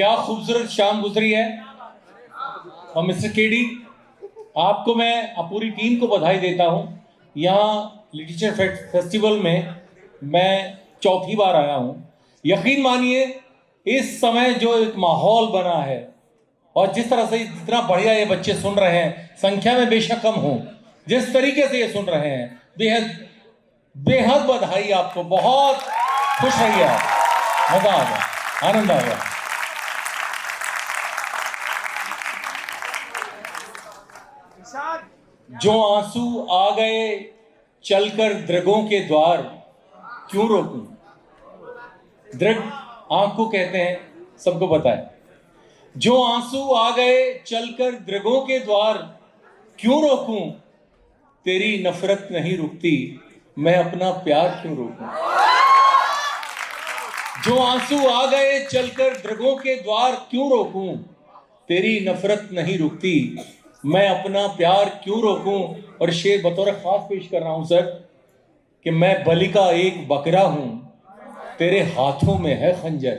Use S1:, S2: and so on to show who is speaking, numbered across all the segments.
S1: क्या खूबसूरत शाम गुजरी है। और मिस्टर केडी, आपको मैं पूरी टीम को बधाई देता हूँ। यहाँ लिटरेचर फेस्टिवल में मैं चौथी बार आया हूँ। यकीन मानिए, इस समय जो एक माहौल बना है और जिस तरह से जितना बढ़िया ये बच्चे सुन रहे हैं, संख्या में बेशक कम हो, जिस तरीके से ये सुन रहे हैं, बेहद बेहद बधाई आपको। बहुत खुश रहिए आप, मजा आ गया, आनंद आ गया। जो आंसू आ गए चलकर दृगों के द्वार, क्यों रोकूं। दृग आंख को कहते हैं, सबको पता है। जो आंसू आ गए चलकर दृगों के द्वार, क्यों रोकूं। तेरी नफरत नहीं रुकती, मैं अपना प्यार क्यों रोकूं। जो आंसू आ गए चलकर दृगों के द्वार, क्यों रोकूं। तेरी नफरत नहीं रुकती, मैं अपना प्यार क्यों रोकूं। और शेर बतौर खास पेश कर रहा हूं सर, कि मैं बलि का एक बकरा हूं, तेरे हाथों में है खंजर।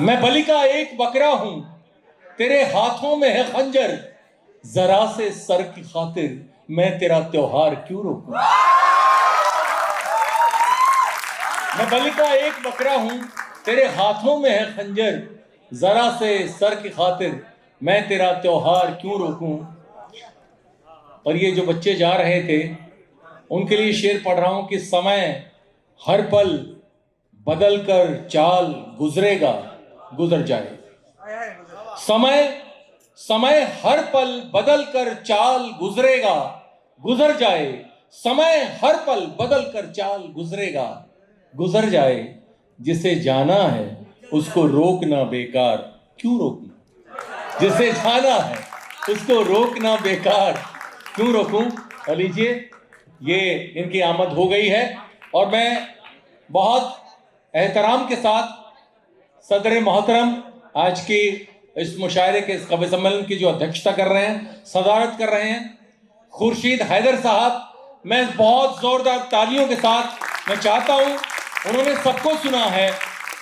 S1: मैं बलि का एक बकरा हूं, तेरे हाथों में है खंजर। जरा से सर की खातिर मैं तेरा त्योहार क्यों रोकूं। मैं बलि का एक बकरा हूं, तेरे हाथों में है खंजर। जरा से सर की खातिर मैं तेरा त्योहार क्यों रोकूं। और ये जो बच्चे जा रहे थे, उनके लिए शेर पढ़ रहा हूं कि समय हर पल बदल कर चाल गुजरेगा, गुजर जाए। समय हर पल बदल कर चाल गुजरेगा, गुजर जाए। समय हर पल बदल कर चाल गुजरेगा, गुजर जाए। जिसे जाना है उसको रोकना बेकार क्यों रोकूं। जिसे जाना है उसको रोकना बेकार क्यों रोकूं। और लीजिए, ये इनकी आमद हो गई है और मैं बहुत एहतराम के साथ सदर मोहतरम आज की इस मुशायरे के, इस कवि सम्मेलन की जो अध्यक्षता कर रहे हैं, सदारत कर रहे हैं, खुर्शीद हैदर साहब, मैं बहुत जोरदार तालियों के साथ मैं चाहता हूं, उन्होंने सबको सुना है,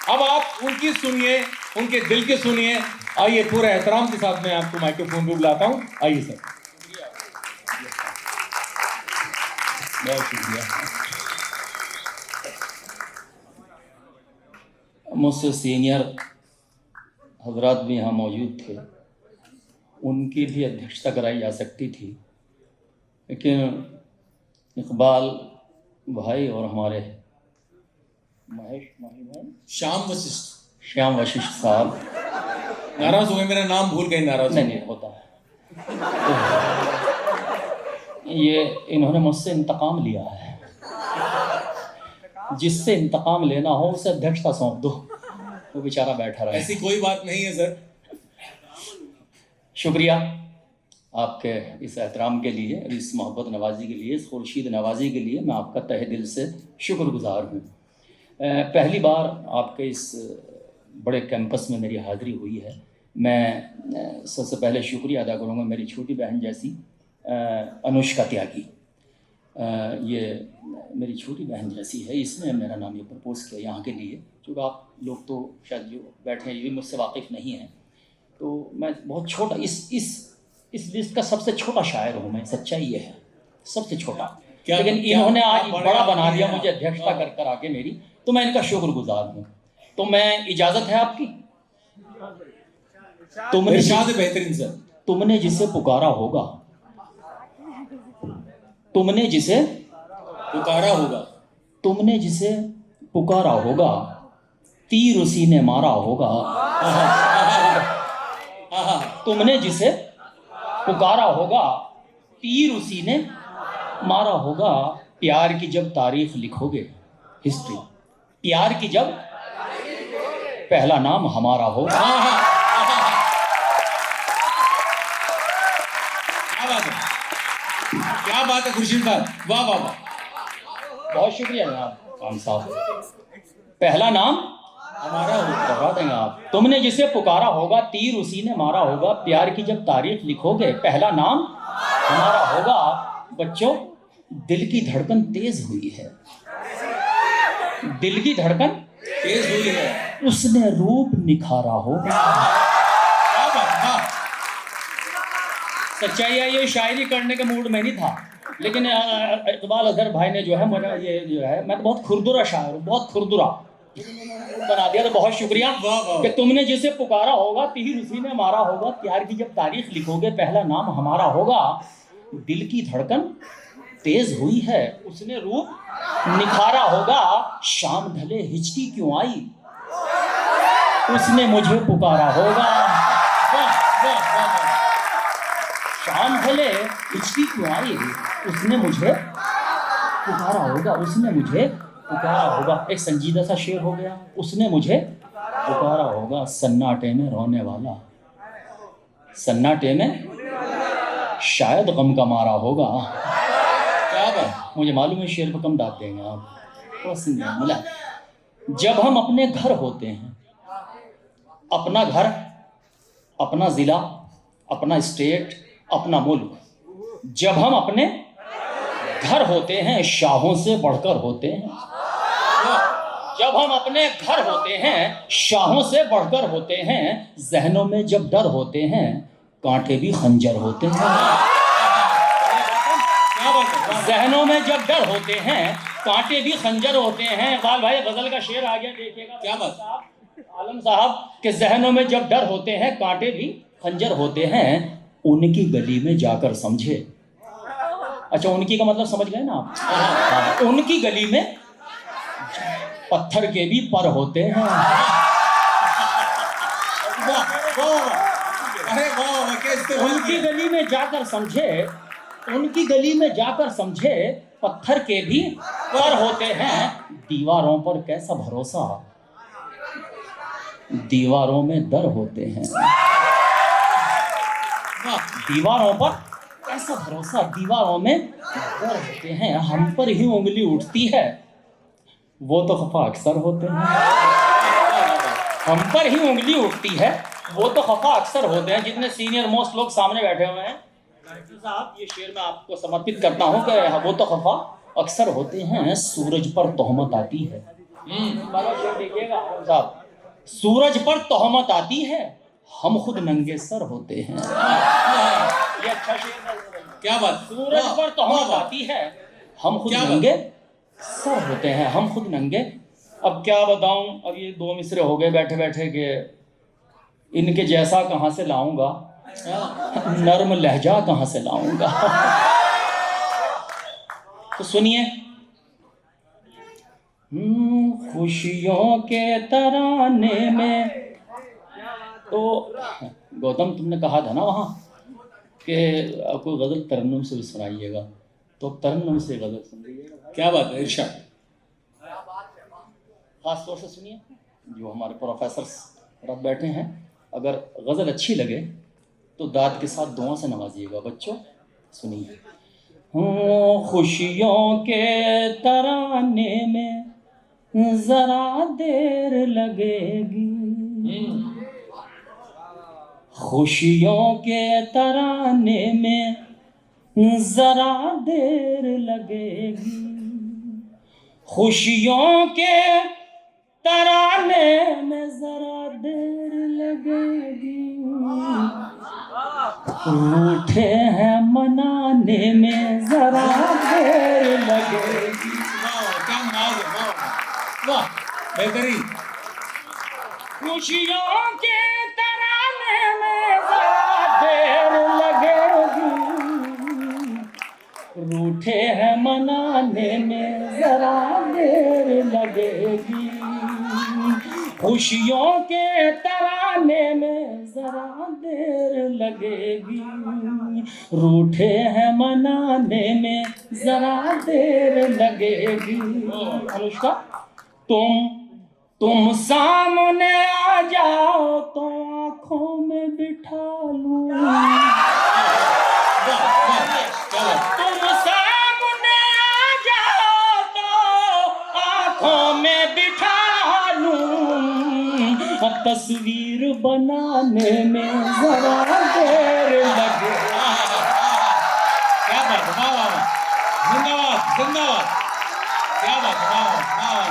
S1: अब आप उनकी सुनिए, उनके दिल की सुनिए। आइए, पूरे एहतराम के साथ मैं आपको माइक्रोफोन पे बुलाता हूं। आइए सर। बहुत शुक्रिया।
S2: मुझसे सीनियर हजरात भी यहाँ मौजूद थे, उनकी भी अध्यक्षता कराई जा सकती थी, लेकिन इकबाल भाई और हमारे श्याम वशिष्ठ साहब
S1: नाराज हुए, मेरा नाम भूल गए, नाराज
S2: नहीं होता है। तो ये इन्होंने मुझसे इंतकाम लिया है, जिससे इंतकाम लेना हो उसे अध्यक्षता सौंप दो, वो बेचारा बैठा रहा।
S1: ऐसी कोई बात नहीं है सर।
S2: शुक्रिया आपके इस एहतराम के लिए, इस मोहब्बत नवाजी के लिए, इस खुर्शीद नवाजी के लिए मैं आपका तहे दिल से शुक्रगुजार हूँ। पहली बार आपके इस बड़े कैंपस में मेरी हाज़िरी हुई है। मैं सबसे पहले शुक्रिया अदा करूँगा मेरी छोटी बहन जैसी अनुष्का त्यागी। ये मेरी छोटी बहन जैसी है, इसने मेरा नाम ये प्रपोज़ किया यहाँ के लिए, क्योंकि आप लोग तो शायद जो बैठे हैं ये भी मुझसे वाकिफ़ नहीं हैं। तो मैं बहुत छोटा, इस लिस्ट का सबसे छोटा शायर हूँ मैं, सच्चाई ये है, सबसे छोटा। लेकिन इन्होंने आज बड़ा बना दिया मुझे अध्यक्षता कर आके मेरी, तो मैं इनका शुक्रगुजार हूँ। तो मैं, इजाज़त है आपकी?
S1: बेहतरीन सर।
S2: तुमने जिसे पुकारा होगा, तुमने जिसे
S1: पुकारा होगा,
S2: तुमने जिसे पुकारा होगा, तीर उसी ने मारा होगा। तुमने जिसे पुकारा होगा, तीर उसी ने मारा होगा। प्यार की जब तारीख लिखोगे, हिस्ट्री, प्यार की जब पहला नाम हमारा होगा।
S1: क्या बात है खुर्शीद साहब, वाह वाह वाह,
S2: बहुत शुक्रिया जनाब खान साहब। पहला नाम हमारा होगा, दोहरा देंगे आप। तुमने जिसे पुकारा होगा, तीर उसी ने मारा होगा। प्यार की जब तारीख लिखोगे, पहला नाम हमारा होगा। बच्चों, दिल की धड़कन तेज हुई है, दिल की धड़कन
S1: तेज हुई है।
S2: उसने रूप निखारा होगा।
S1: क्या बात, वाह।
S2: सच्चाई है, ये शायरी करने के मूड में नहीं था, लेकिन इकबाल अजहर भाई ने जो है मुझे ये जो है, मैं तो बहुत खुरदुरा शायर हूँ, बहुत खुरदुरा बना दिया, तो बहुत शुक्रिया
S1: वाह, वाह।
S2: कि तुमने जिसे पुकारा होगा तीर उसी ने मारा होगा, प्यार की जब तारीख लिखोगे पहला नाम हमारा होगा। दिल की धड़कन तेज हुई है उसने रूप निखारा होगा, शाम ढले हिचकी क्यों आई उसने मुझे पुकारा होगा।
S1: वाह, वाह, वाह, वाह।
S2: शाम ढले हिचकी क्यों आई उसने मुझे पुकारा होगा, उसने मुझे पुकारा होगा। एक संजीदा सा शेर हो गया, उसने मुझे पुकारा होगा। सन्नाटे में रोने वाला, सन्नाटे में शायद गम का मारा होगा।
S1: क्या बात।
S2: मुझे मालूम है शेर पर कम दाद देंगे आप, तो सुनिए मिला। जब हम अपने घर होते हैं, अपना घर, अपना जिला, अपना स्टेट, अपना मुल्क, जब हम अपने घर होते हैं शाहों से बढ़कर होते हैं। जब हम अपने घर होते हैं शाहों से बढ़कर होते हैं, जहनों में जब डर होते हैं कांटे भी खंजर होते हैं।
S1: क्या बात है, वाह।
S2: जहनों में जब डर होते हैं कांटे भी खंजर होते हैं। इकबाल भाई गजल का शेर आ गया, देखिएगा
S1: क्या बात।
S2: साहब, आलम साहब के जहनों में जब डर होते हैं कांटे भी खंजर होते हैं, उनकी गली में जाकर समझे। अच्छा, उनकी का मतलब समझ गए ना आप? हाँ, उनकी गली में पत्थर के भी पर होते हैं।
S1: वाह, वाह, वाह। अरे वाह, वाह, क्या इस्तेमाल
S2: उनकी
S1: किया।
S2: गली में जाकर समझे, उनकी गली में जाकर समझे, पत्थर के भी पर होते हैं। दीवारों पर कैसा भरोसा, दीवारों में दर होते हैं।
S1: वाह।
S2: दीवारों पर कैसा भरोसा, दीवारों में दर होते हैं। हम पर ही उंगली उठती है वो तो खफा अक्सर होते हैं। हम पर ही उंगली उठती है वो तो खफा अक्सर होते हैं। जितने सीनियर मोस्ट लोग सामने बैठे हुए हैं साहब, ये शेर मैं आपको समर्पित करता हूँ कि वो तो खफा अक्सर होते हैं। सूरज पर तोहमत आती है, वाला शेर देखिएगा साहब। सूरज पर तोहमत आती है हम खुद नंगे सर होते हैं। ये अच्छा शेर है।
S1: क्या बात।
S2: सूरज
S1: वाह,
S2: पर
S1: वाह,
S2: तोहमत
S1: वाह।
S2: आती है हम खुद
S1: क्या बात।
S2: नंगे सर होते हैं, हम खुद नंगे। अब क्या बताऊं, अब ये दो मिसरे हो गए बैठे बैठे के, इनके जैसा कहाँ से लाऊंगा, नर्म लहजा कहाँ से लाऊंगा। तो सुनिए। खुशियों के तराने में, तो गौतम तुमने कहा था ना वहाँ कि आपको गज़ल तरन्नुम से भी सुनाइएगा, तो तरन्नुम से गज़ल सुनिएगा।
S1: क्या बात है, इरशाद।
S2: खास तौर से सुनिए, जो हमारे प्रोफेसर रब बैठे हैं, अगर गज़ल अच्छी लगे तो दाद के साथ दुआ से नवाजिएगा बच्चों। सुनिए। खुशियों के तराने में जरा देर लगेगी, खुशियों के तराने में जरा देर लगेगी, खुशियों के तराने में जरा देर लगेगी, रूठे हैं मनाने में जरा देर लगेगी।
S1: वाह, क्या नाज है, वाह, वाह, बेहतरीन।
S2: खुशियों के तराने में जरा देर लगेगी, रूठे हैं मनाने में जरा देर लगेगी, खुशियों के तराने में जरा देर लगेगी, रूठे हैं मनाने में जरा देर लगेगी। अनुष्का, तुम सामने आ जाओ तो आंखों में बिठा लूं, तुम सामने आ जाओ तो आंखों में बिठा लूं, तस्वीर बनाने में जरा देर लगे।
S1: क्या बात है, वाह, वाह, वाह। जिंदाबाद, जिंदाबाद। क्या बात है, वाह, वाह, वाह।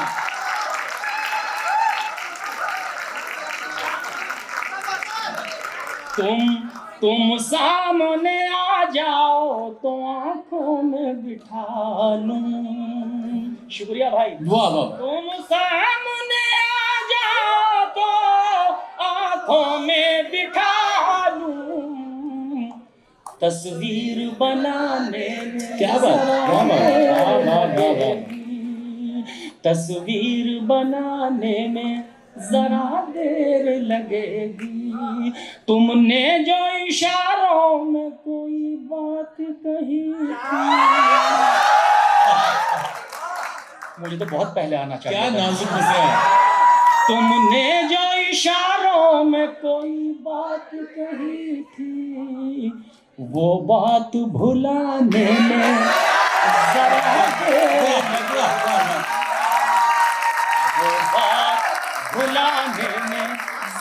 S2: तुम सामने आ जाओ तो आंखों में बिठा लूं। शुक्रिया भाई।
S1: वाह वाह।
S2: तुम सामने आ जाओ तो आंखों में बिठा लूं, तस्वीर बनाने में
S1: क्या बात, वाह वाह वाह वाह वाह।
S2: तस्वीर बनाने में जरा देर लगेगी। तुमने जो इशारों में कोई बात कही थी। मुझे तो बहुत पहले आना चाहिए।
S1: क्या नाजुक मिसरा है।
S2: तुमने जो इशारों में कोई बात कही थी, वो बात भुलाने में जरा देर, वो बात भुलाने में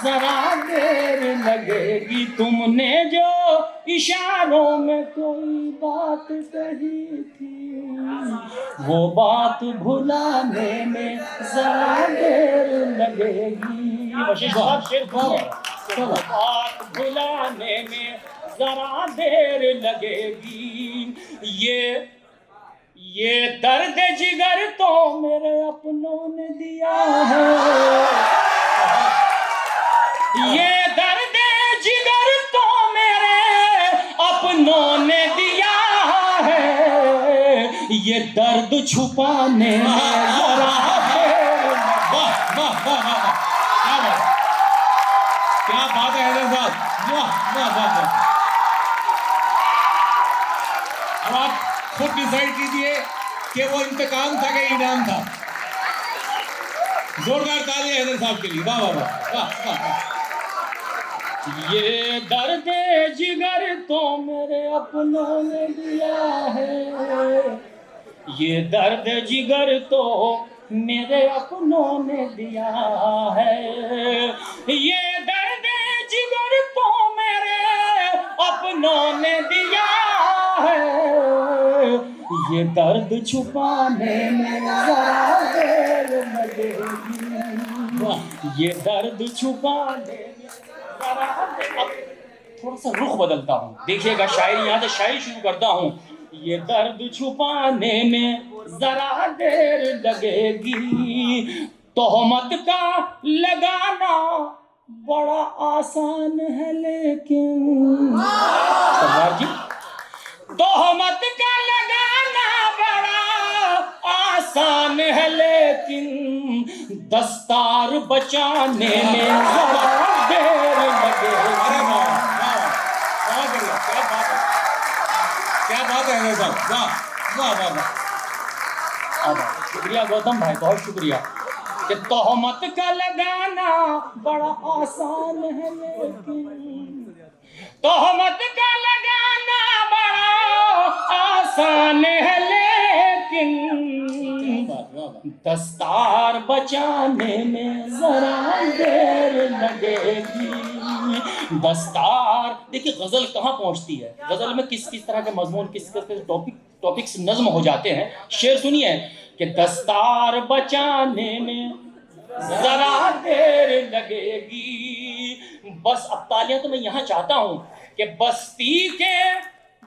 S2: जरा देर लगेगी। तुमने जो इशारों में कोई बात कही थी, वो बात भुलाने में जरा देर लगेगी। वशिष्ठ साहब शेर सुनिए। वो बात भुलाने में जरा देर लगेगी। ये दर्द जिगर तो मेरे अपनों ने दिया है। ये दर्द जिगर तो मेरे अपनों ने दिया है। ये दर्द छुपाने में जरा देर।
S1: वाह वाह वाह वाह, क्या बात है हैदर साहब, वाह वाह वाह वाह। अब आप खुद डिसाइड कीजिए कि वो इंतकाम था कि इनाम था। जोरदार ताली हैदर साहब के लिए, वाह वाह वाह वाह वाह।
S2: ये दर्द जिगर तो मेरे अपनों ने दिया है। ये दर्द जिगर तो मेरे अपनों ने दिया है। ये दर्द जिगर तो मेरे अपनों ने दिया है। ये दर्द छुपाने में जरा देर लगेगी। ये दर्द छुपाने में जरा देर। अब थोड़ा सा रुख बदलता हूँ, देखिएगा शायरी, यहाँ से शायरी शुरू करता हूँ। ये दर्द छुपाने में जरा देर लगेगी। तोहमत का लगाना बड़ा आसान है लेकिन सरदार जी, तोहमत का लगाना बड़ा आसान है लेकिन दस्तार बचाने में जरा देर लगेगी।
S1: क्या बात है हैदर साहब, वाह वाह वाह वाह।
S2: शुक्रिया गौतम भाई, बहुत शुक्रिया। कि तोहमत का लगाना बड़ा आसान है लेकिन, तोहमत का लगाना बड़ा आसान है लेकिन दस्तार बचाने में जरा देर लगेगी। दस्तार, देखिए गजल कहाँ पहुँचती है, गजल में किस किस तरह के मजमून, किस किस तरह के टॉपिक्स नज्म हो जाते हैं। शेर सुनिए कि दस्तार बचाने में जरा देर लगेगी। बस अब तालियां तो मैं यहाँ चाहता हूँ कि बस्ती के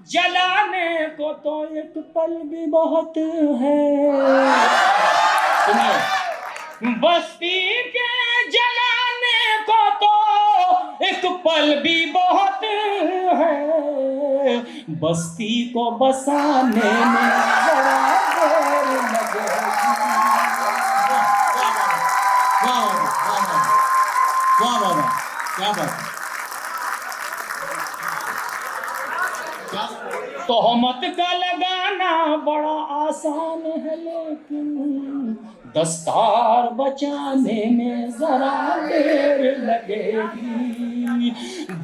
S2: जलाने को तो एक पल भी बहुत है। सुनिए, बस्ती के जलाने को तो एक पल भी बहुत है। बस्ती को बसाने में जरा देर लगेगी।
S1: वाह वाह वाह, क्या बात है।
S2: तोहमत का लगाना बड़ा आसान है लेकिन दस्तार बचाने में जरा देर लगेगी।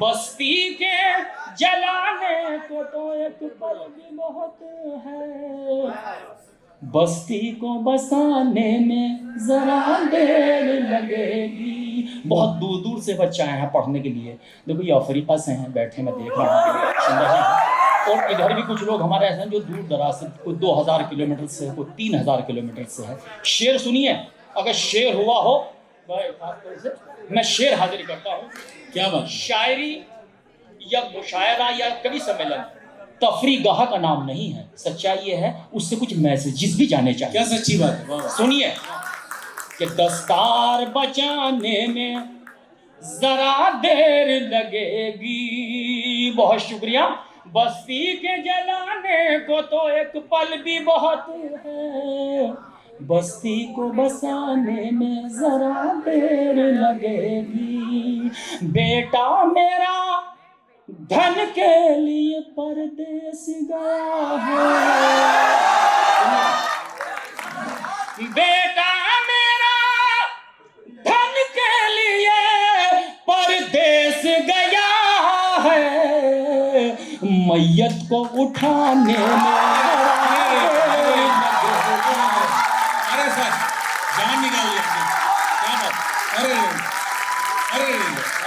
S2: बस्ती के जलाने को तो एक पल भी बहुत है। बस्ती को बसाने में जरा देर लगेगी। बहुत दूर दूर से बच्चे आए हैं पढ़ने के लिए। देखो ये अफ्रीका से हैं, बैठे मैं देख रहा हूँ। और इधर भी कुछ लोग हमारे ऐसे हैं जो दूर दराज से, कोई 2000 किलोमीटर से, कोई 3000 किलोमीटर से है। शेर सुनिए, अगर शेर हुआ हो, मैं शेर हाजिर करता हूँ।
S1: क्या बात।
S2: शायरी या मुशायरा या कवि सम्मेलन तफरीगाह का नाम नहीं है। सच्चाई ये है उससे कुछ मैसेजेस भी जाने चाहिए।
S1: क्या सच्ची बात है, वाह।
S2: सुनिए कि दस्तार बचाने में जरा देर लगेगी, बहुत शुक्रिया, बस्ती के जलाने को तो एक पल भी बहुत है, बस्ती को बसाने में जरा देर लगेगी, बेटा मेरा धन के लिए परदेस गया है, बेटा मेरा धन के लिए परदेस गया है, मैयत को उठाने में
S1: अरे सर जान निकाल लिया, क्या बात, अरे अरे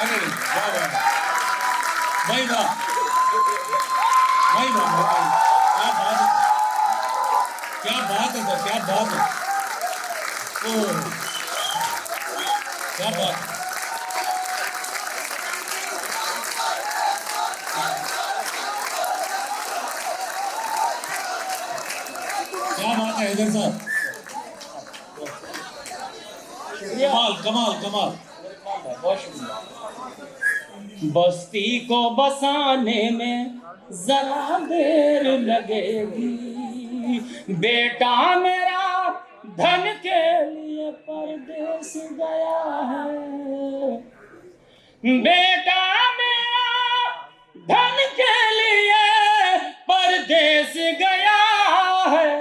S1: अरे वाह वाह भाई, वाह भाई, वाह, क्या बात है सर, क्या बात है, ओह क्या बात, क्या बात है हैदर साहब, कमाल कमाल कमाल।
S2: बहुत शुक्रिया। बस्ती को बसाने में जरा देर लगेगी, बेटा मेरा धन के लिए परदेस गया है, बेटा मेरा धन के लिए परदेस गया है,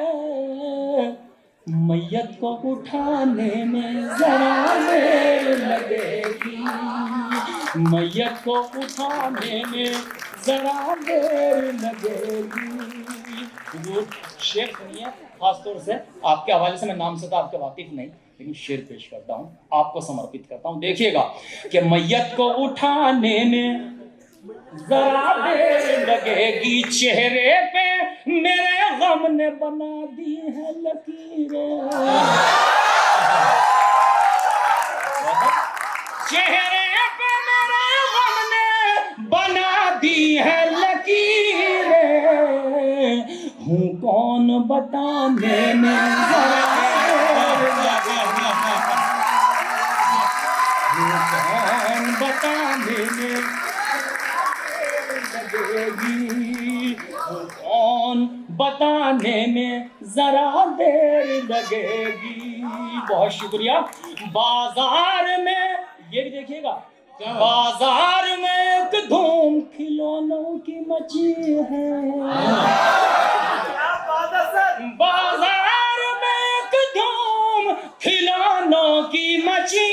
S2: मैयत को उठाने में जरा देर लगेगी, मैयत को उठाने में जरा देर लगेगी। हुजूर शेर सुनिए, खासतौर से आपके हवाले से, मैं नाम से तो आपके वाकिफ नहीं, लेकिन शेर पेश करता हूँ, आपको समर्पित करता हूँ। देखिएगा कि मैयत को उठाने में जरा देर लगेगी, चेहरे पे मेरे गम ने बना दी है लकीरें, चेहरे पे मेरे गम ने बना दी है लकीरें, हूँ कौन बताने में जरा कौन बताने में लगेगी, कौन बताने में जरा देर लगेगी। बहुत शुक्रिया। बाजार में ये भी देखिएगा, बाजार में एक धूम खिलौनों की मची है, बाजार में एक धूम खिलौनों की मची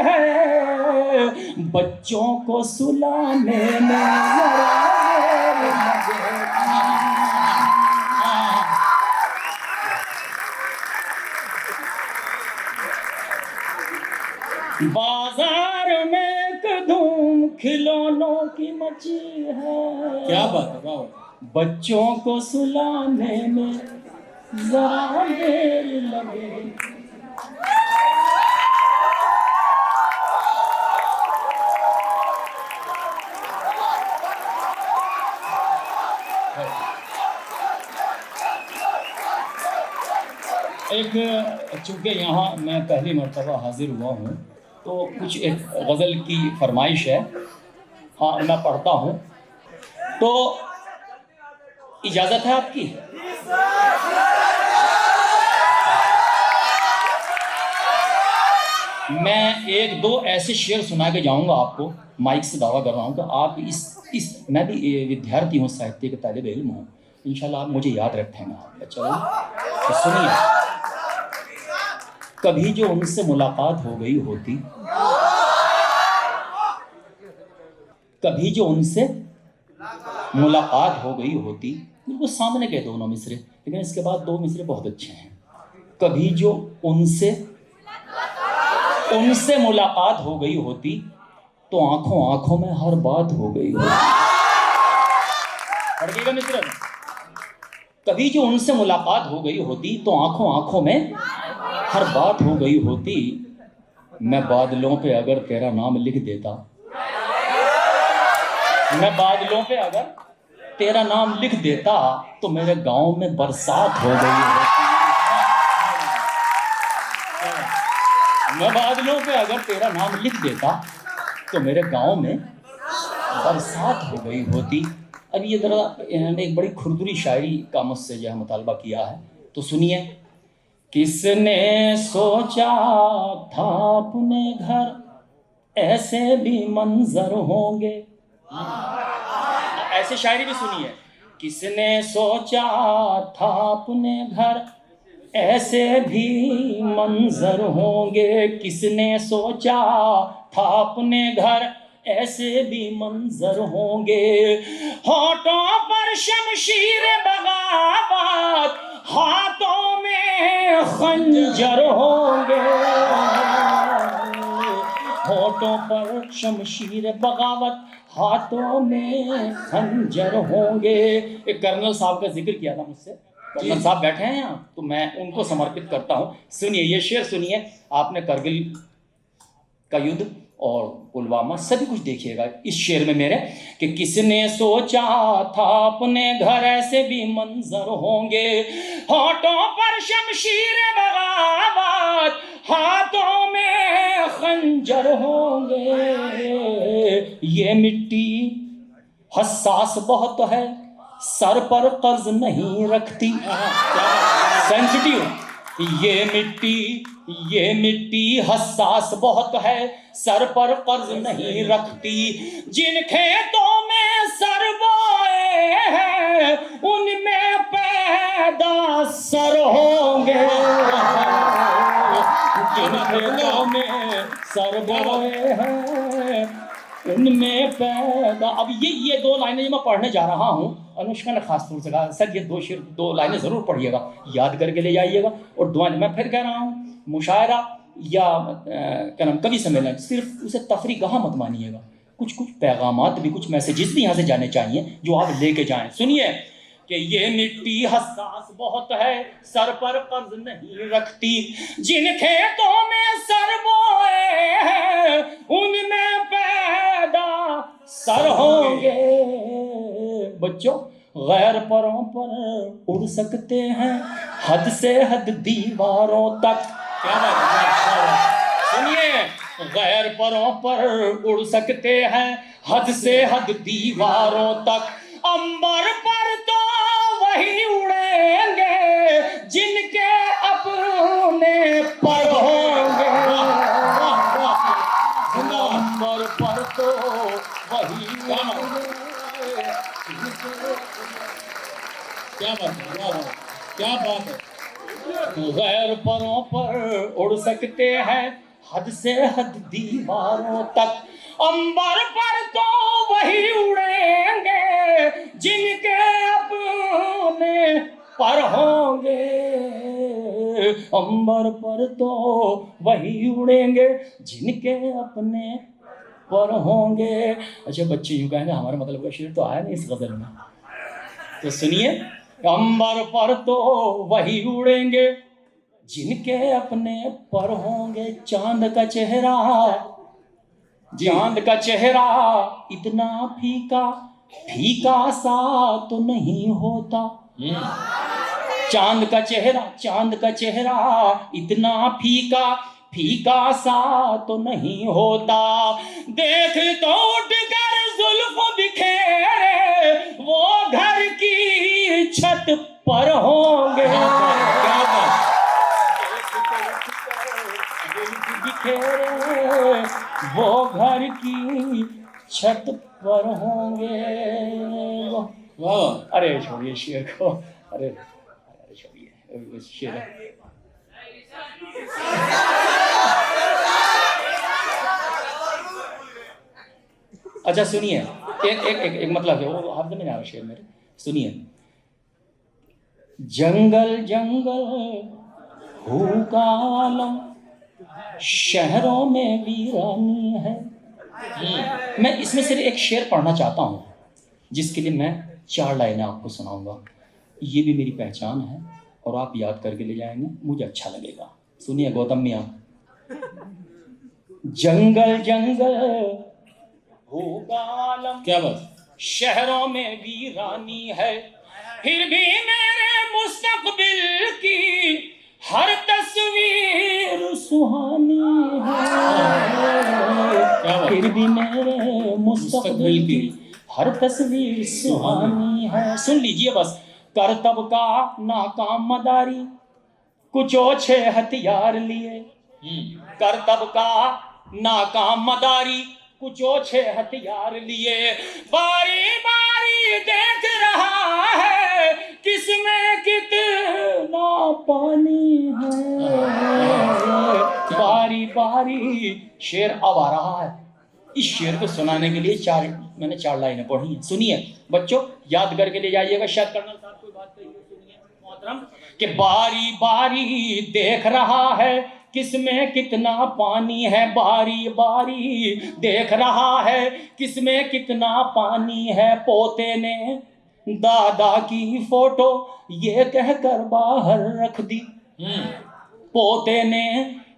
S2: है, बच्चों को सुलाने में जरा देर लगेगी। बाजार में एक धूम खिलौनों की मची है,
S1: क्या बात है, वाह,
S2: बच्चों को सुलाने में जरा देर लगेगी। एक चूँकि यहाँ मैं पहली मर्तबा हाजिर हुआ हूँ तो कुछ एक गज़ल की फरमाइश है, हाँ मैं पढ़ता हूँ, तो इजाज़त है आपकी? मैं एक दो ऐसे शेर सुना के जाऊँगा आपको, माइक से दावा कर रहा हूँ कि आप इस मैं भी विद्यार्थी हूँ, साहित्य के तालिब इल्म हूँ, इंशाल्लाह आप मुझे याद रखेंगे आप। चलो तो सुनिए। कभी जो उनसे मुलाकात हो गई होती, कभी जो उनसे मुलाकात हो गई होती, बिल्कुल सामने के दोनों मिसरे, लेकिन इसके बाद दो मिसरे बहुत अच्छे हैं। कभी जो उनसे मुलाकात हो गई होती तो आंखों आंखों में हर बात हो गई होती। पढ़िएगा मित्र, कभी जो उनसे मुलाकात हो गई होती तो आंखों आंखों में हर बात हो गई होती, मैं बादलों पे अगर तेरा नाम लिख देता मैं बादलों पे अगर तेरा नाम लिख देता तो मेरे गांव में बरसात हो गई होती। मैं बादलों पे अगर तेरा नाम लिख देता तो मेरे गांव में बरसात हो गई होती। अब ये जरा इन्होंने एक बड़ी खुरदुरी शायरी का मुझसे जो है मुतालबा किया है, तो सुनिए। किसने सोचा था अपने घर ऐसे भी मंजर होंगे। ऐसे शायरी भी सुनिए। किसने सोचा था अपने घर ऐसे भी मंजर होंगे। किसने सोचा था अपने घर ऐसे भी मंजर होंगे। होठों पर शमशीर बगावत हाथों में खंजर होंगे। होठों पर शमशीर बगावत हाथों में खंजर होंगे। एक कर्नल साहब का जिक्र किया था मुझसे, कर्नल साहब बैठे हैं यहाँ, तो मैं उनको समर्पित करता हूँ। सुनिए ये शेर सुनिए। आपने करगिल का युद्ध और पुलवामा सभी कुछ देखिएगा इस शेर में मेरे, कि किसने सोचा था अपने घर ऐसे भी मंजर होंगे। होठों पर शमशीर बगावत हाथों में खंजर होंगे। ये मिट्टी हसास बहुत है सर पर कर्ज नहीं रखती। सेंसिटिव। ये मिट्टी हसास बहुत है सर पर कर्ज नहीं रखती। जिन खेतों में सर बोए हैं उनमें पैदा सर होंगे। जिन खेतों में सर बोए हैं उनमें पैदा। अब ये दो लाइनें जो मैं पढ़ने जा रहा हूँ, अनुष्का ने खास तौर से कहा सर ये दो लाइनें ज़रूर पढ़िएगा, याद करके ले जाइएगा। और दुआ मैं फिर कह रहा हूँ, मुशायरा या क्या नाम कवि सम्मेलन सिर्फ उसे तफरीगाह मत मानिएगा। कुछ पैगामात भी, कुछ मैसेजेस भी यहाँ से जाने चाहिए जो आप लेके जाएं। सुनिए कि ये मिट्टी हसास बहुत है सर पर कर्ज नहीं रखती। जिन खेतों में सर बोए हैं उनमें पैदा सर होंगे। बच्चों गैर परों पर उड़ सकते हैं हद से हद दीवारों तक। क्या बात है, सुनिए। गैर परों पर उड़ सकते हैं हद से हद दीवारों तक। अंबर पर तो वही उड़ेंगे जिनके अपने पर होंगे। अंबर पर तो वही उड़ेंगे। क्या बात है। गैर परों पर उड़ सकते हैं हद से हद दीवारों तक। अंबर पर तो वही उड़ेंगे जिनके अपने पर होंगे। अंबर पर तो वही उड़ेंगे जिनके अपने पर होंगे। अच्छा बच्चे यूं कहेंगे हमारा मतलब का शेर तो आया नहीं इस गजल में, तो सुनिए। अंबर पर तो वही उड़ेंगे जिनके अपने पर होंगे। चांद का चेहरा इतना फीका सा तो नहीं होता। चांद का चेहरा इतना फीका सा तो नहीं होता। देख तो उठकर जुल्फ बिखेरे वो घर की छत पर होंगे। बिखेरे वो घर की छत पर होंगे। वाह, अरे छोड़िए शेर को, अरे छोड़िए शेर। अच्छा सुनिए, एक मतलब है वो हाथ में नहीं आ रहा शेर मेरे। सुनिए। जंगल होगा आलम शहरों में वीरानी है। मैं इसमें सिर्फ एक शेर पढ़ना चाहता हूँ जिसके लिए मैं 4 लाइनें आपको सुनाऊंगा। ये भी मेरी पहचान है और आप याद करके ले जाएंगे, मुझे अच्छा लगेगा। सुनिए गौतम मियाँ। जंगल होगा आलम। क्या बात। शहरों में वीरानी है, फिर भी मेरे मुस्तकबिल की हर तस्वीर सुहानी है। फिर भी मेरे मुस्तकबिल की हर तस्वीर सुहानी है। सुन लीजिए बस। करतब का नाकाम मदारी, कुछ ओछे हथियार लिए। करतब का नाकाम मदारी, कुछ ओछे हथियार लिए। बारी बारी देख रहा है किसमें कितना पानी है। बारी बारी शेर अब आ रहा है। इस शेर को सुनाने के लिए मैंने 4 लाइनें पढ़ी हैं। सुनिए बच्चों, याद करके ले जाइएगा। शायद कर्नल साहब कोई बात कही हो, सुनिए मोहतरम। कि बारी बारी देख रहा है किसमें कितना पानी है। बारी बारी देख रहा है किसमें कितना पानी है। पोते ने दादा की फोटो ये कहकर बाहर रख दी। पोते ने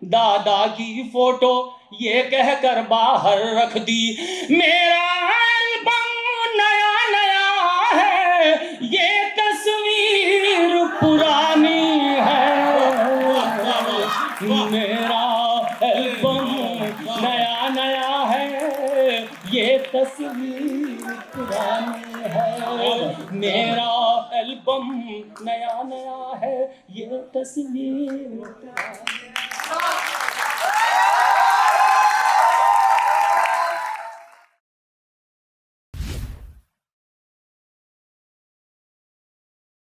S2: दादा की फोटो ये कहकर बाहर रख दी। मेरा एल्बम नया नया है, ये तस्वीर पुरानी है। मेरा एल्बम नया नया है, ये तस्वीर पुरानी है। मेरा एल्बम नया नया है, ये तस्वीर पुरानी है।